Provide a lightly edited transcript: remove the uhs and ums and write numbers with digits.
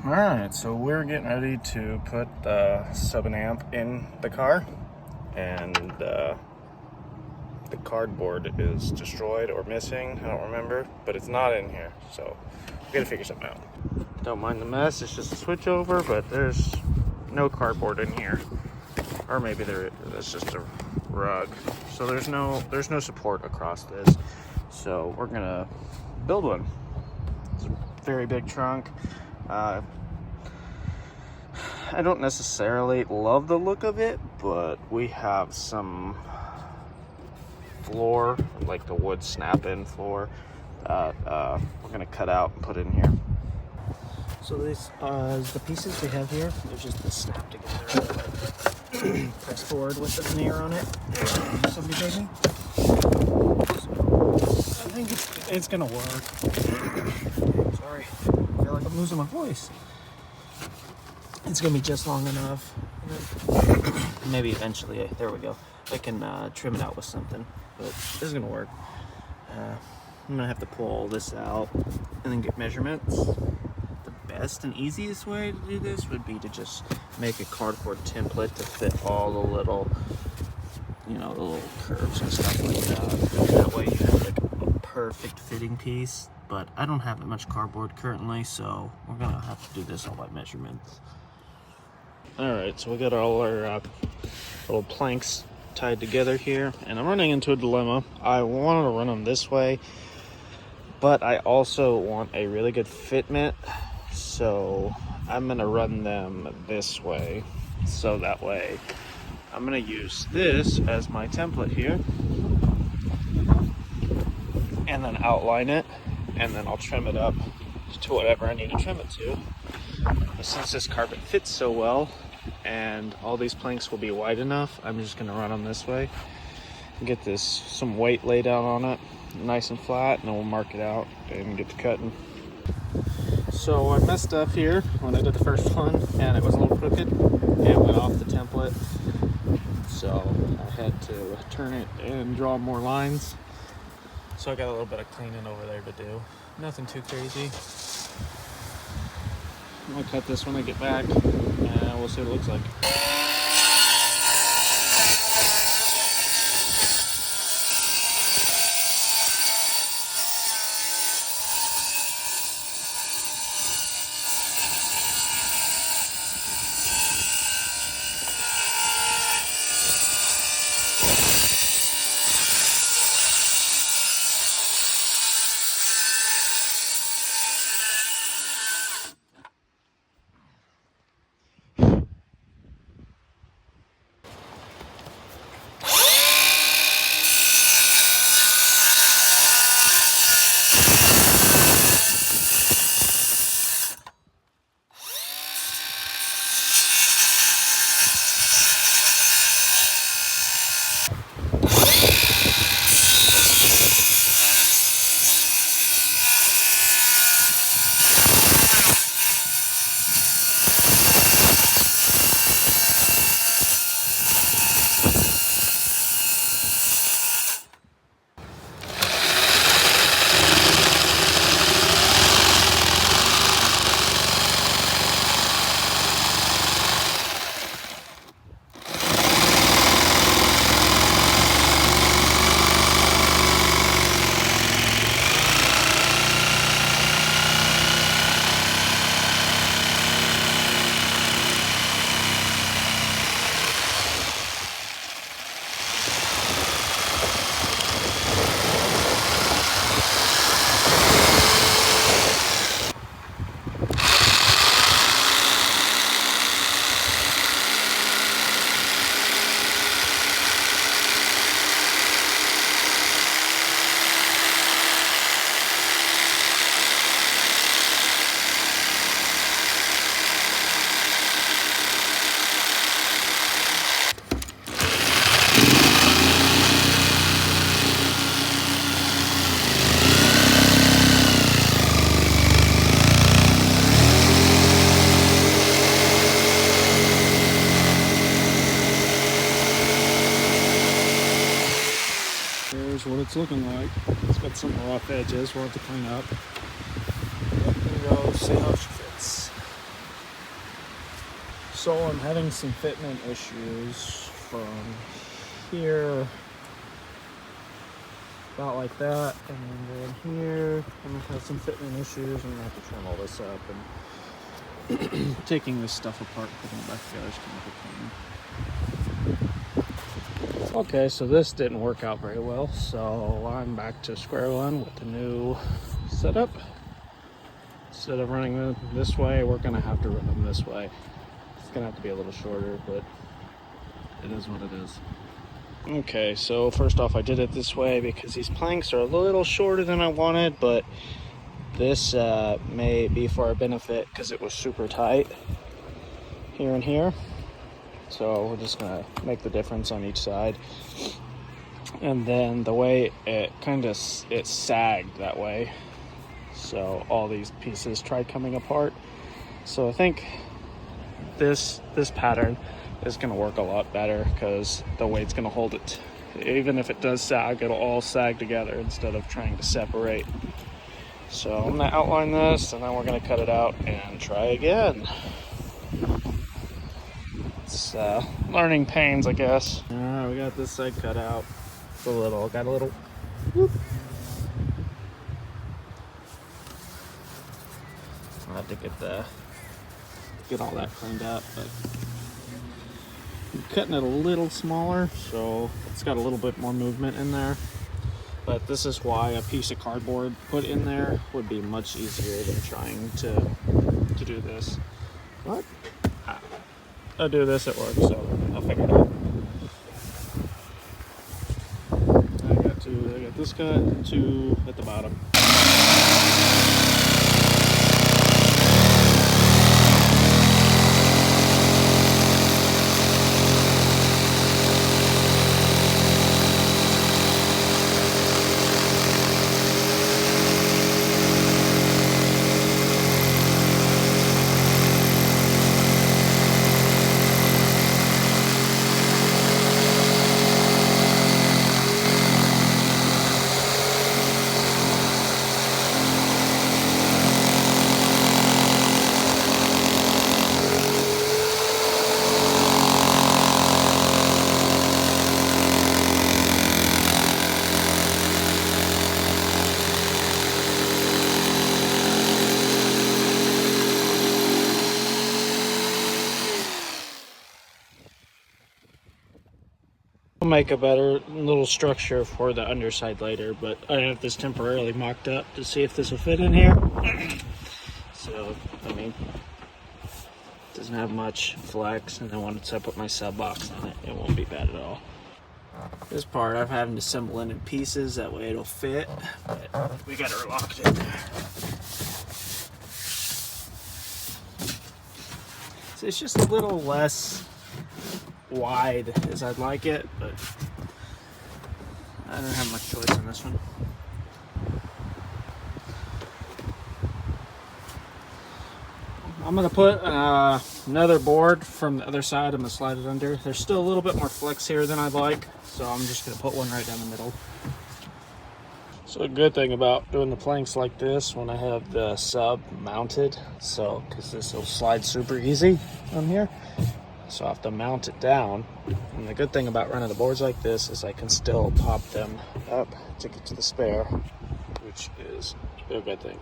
Alright, so we're getting ready to put the 7 amp in the car, and the cardboard is destroyed or missing, I don't remember, but it's not in here, so we gotta figure something out. Don't mind the mess, it's just a switch over, but there's no cardboard in here. Or maybe it's just a rug. So there's no support across this. So we're gonna build one. It's a very big trunk. I don't necessarily love the look of it, but we have some floor, like the wood snap-in floor, that we're gonna cut out and put in here. So these the pieces we have here, they're just the snap together press forward with the veneer on it. Somebody baby. So I think it's gonna work. Sorry, I feel like I'm losing my voice. It's gonna be just long enough. Maybe eventually, there we go, I can trim it out with something, but this is gonna work. I'm gonna have to pull all this out and then get measurements. The best and easiest way to do this would be to just make a cardboard template to fit all the little, the little curves and stuff like that. That way you have like a perfect fitting piece, but I don't have that much cardboard currently, so we're gonna have to do this all by measurements. Alright, so we got all our little planks tied together here, and I'm running into a dilemma. I wanted to run them this way, but I also want a really good fitment, so I'm gonna run them this way. So that way I'm gonna use this as my template here, and then outline it, and then I'll trim it up to whatever I need to trim it to. But since this carpet fits so well and all these planks will be wide enough, I'm just gonna run them this way and get some weight laid out on it nice and flat, and then we'll mark it out and get to cutting. So I messed up here when I did the first one, and it was a little crooked and it went off the template, so I had to turn it and draw more lines. So I got a little bit of cleaning over there to do. Nothing too crazy. I'm gonna cut this when I get back, and we'll see what it looks like. Here's what it's looking like. It's got some rough edges we'll have to clean up. There we go, see how she fits. So I'm having some fitment issues from here, about like that, and then here I'm gonna have some fitment issues. I'm gonna have to trim all this up, and taking this stuff apart, putting it back together is kind of a pain. Okay, so this didn't work out very well, so I'm back to square one with the new setup. Instead of running them this way, we're gonna have to run them this way. It's gonna have to be a little shorter, but it is what it is. Okay, so first off, I did it this way because these planks are a little shorter than I wanted, but this may be for our benefit because it was super tight here and here. So we're just gonna make the difference on each side. And then the way it it sagged that way. So all these pieces tried coming apart. So I think this pattern is gonna work a lot better because the weight's gonna hold it. Even if it does sag, it'll all sag together instead of trying to separate. So I'm gonna outline this and then we're gonna cut it out and try again. It's learning pains, I guess. All right, we got this side cut out. Got a little whoop. I'll have to get all that cleaned up, but I'm cutting it a little smaller, so it's got a little bit more movement in there. But this is why a piece of cardboard put in there would be much easier than trying to do this. But I do this at work, so I'll figure it out. I got this cut, two at the bottom. I'll make a better little structure for the underside later, but I have this temporarily mocked up to see if this will fit in here. So, I mean, it doesn't have much flex, and then once I put my sub box on it, it won't be bad at all. This part I'm having to assemble in pieces, that way it'll fit, but we got her locked in there. So it's just a little less wide as I'd like it, but I don't have much choice on this one. I'm gonna put another board from the other side. I'm gonna slide it under. There's still a little bit more flex here than I'd like, so I'm just gonna put one right down the middle. So a good thing about doing the planks like this when I have the sub mounted, so because this will slide super easy on here. So I have to mount it down. And the good thing about running the boards like this is I can still pop them up to get to the spare, which is a good thing.